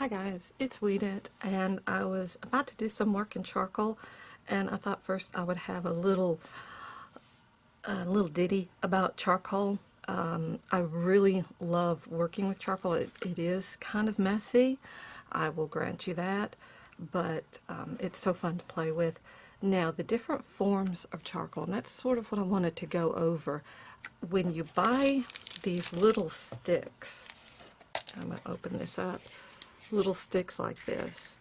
Hi guys, it's Weedit, and I was about to do some work in charcoal, and I thought first I would have a little ditty about charcoal. I really love working with charcoal. It is kind of messy, I will grant you that, but it's so fun to play with. Now, the different forms of charcoal, and that's sort of what I wanted to go over. When you buy these little sticks, I'm going to open this up, little sticks like this,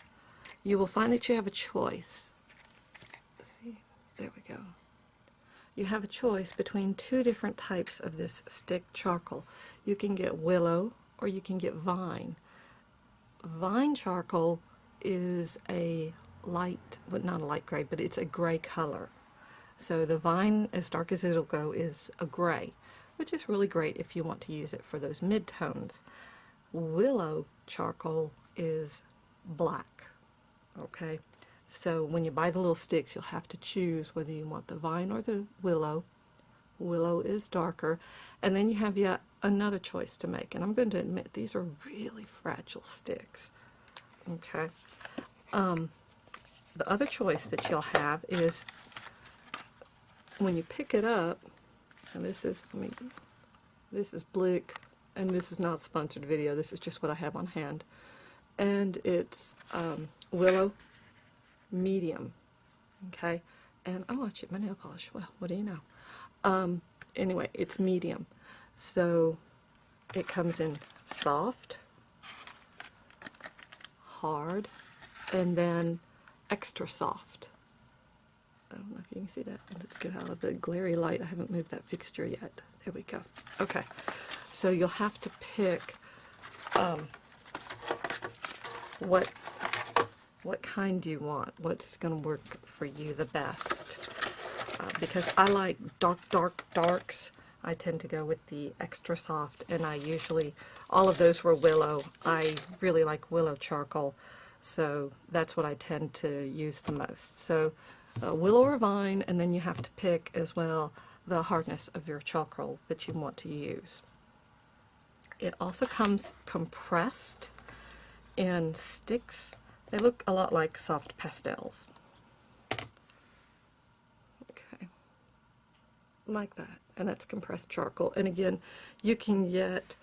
you will find that you have a choice. See, there we go. You have a choice between two different types of this stick charcoal. You can get willow or you can get vine. Vine charcoal is a light, well, not a light gray, but it's a gray color. So the vine, as dark as it'll go, is a gray, which is really great if you want to use it for those mid-tones. Willow charcoal is black. Okay, so when you buy the little sticks, you'll have to choose whether you want the vine or the willow. Willow is darker, and then you have yet another choice to make, and I'm going to admit these are really fragile sticks. Okay, the other choice that you'll have is when you pick it up, and this is Blick, and this is not a sponsored video, this is just what I have on hand, and it's willow medium. Okay, and oh, I chipped my nail polish. Well, what do you know? Anyway, it's medium, so it comes in soft, hard, and then extra soft. I don't know if you can see that. Let's get out of the glary light. I haven't moved that fixture yet. There we go. Okay, so you'll have to pick what kind do you want, what's going to work for you the best. Because I like darks, I tend to go with the extra soft, and I usually, all of those were willow. I really like willow charcoal, so that's what I tend to use the most. So willow or vine, and then you have to pick as well the hardness of your charcoal that you want to use. It also comes compressed in sticks. They look a lot like soft pastels. Okay, like that. And that's compressed charcoal. And again, you can get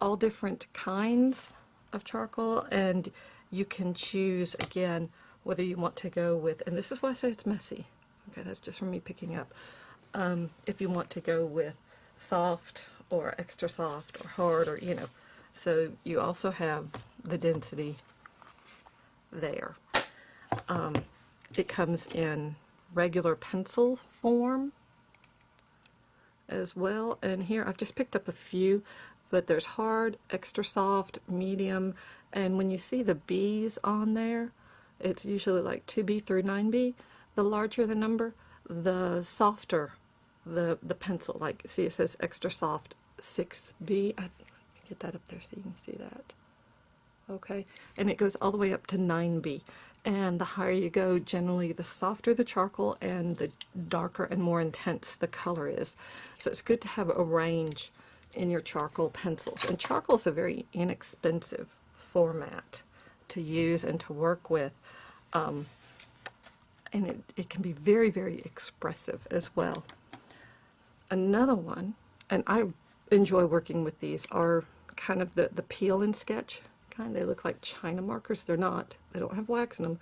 all different kinds of charcoal, and you can choose again whether you want to go with, and this is why I say it's messy. Okay, that's just from me picking up. If you want to go with soft or extra soft or hard, or so you also have the density there. It comes in regular pencil form as well, and here I've just picked up a few, but there's hard, extra soft, medium, and when you see the B's on there, it's usually like 2B through 9B. The larger the number, the softer the pencil. Like, see, it says extra soft 6B. Let me get that up there so you can see that. Okay, and it goes all the way up to 9B. And the higher you go, generally the softer the charcoal and the darker and more intense the color is. So it's good to have a range in your charcoal pencils. And charcoal is a very inexpensive format to use and to work with. And it can be very, very expressive as well. Another one, and I enjoy working with these, are kind of the peel and sketch kind. They look like China markers. They're not. They don't have wax in them.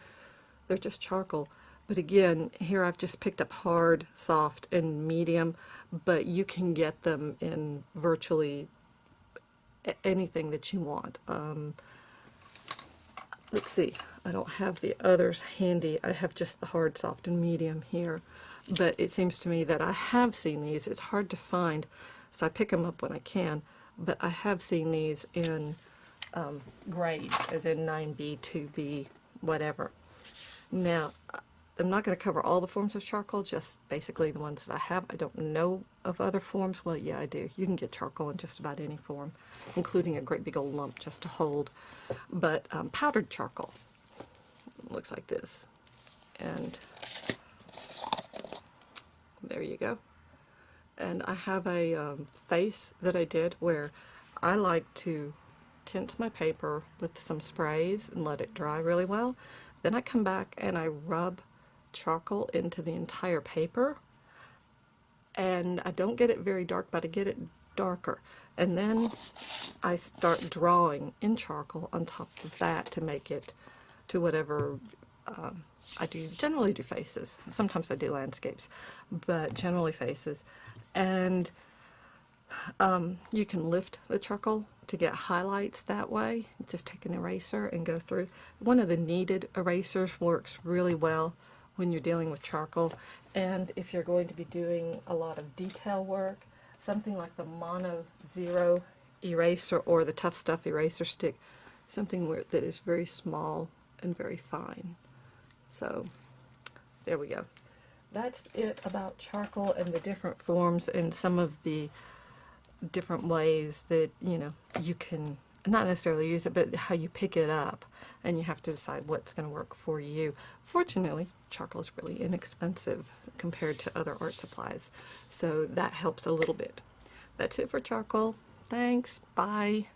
They're just charcoal. But again, here I've just picked up hard, soft, and medium, but you can get them in virtually anything that you want. Let's see. I don't have the others handy. I have just the hard, soft, and medium here. But it seems to me that I have seen these. It's hard to find, so I pick them up when I can. But I have seen these in grades, as in 9B, 2B, whatever. Now, I'm not going to cover all the forms of charcoal, just basically the ones that I have. I don't know of other forms. Well, yeah, I do. You can get charcoal in just about any form, including a great big old lump just to hold. But powdered charcoal looks like this. And there you go. And I have a face that I did where I like to tint my paper with some sprays and let it dry really well. Then I come back and I rub charcoal into the entire paper, and I don't get it very dark, but I get it darker. And then I start drawing in charcoal on top of that to make it to whatever I do. Generally do faces. Sometimes I do landscapes, but generally faces. And you can lift the charcoal to get highlights that way. Just take an eraser and go through. One of the kneaded erasers works really well when you're dealing with charcoal. And if you're going to be doing a lot of detail work, something like the Mono Zero eraser or the Tough Stuff eraser stick, something that is very small and very fine. So there we go. That's it about charcoal and the different forms and some of the different ways that, you know, you can not necessarily use it, but how you pick it up, and you have to decide what's going to work for you. Fortunately, charcoal is really inexpensive compared to other art supplies, so that helps a little bit. That's it for charcoal. Thanks. Bye.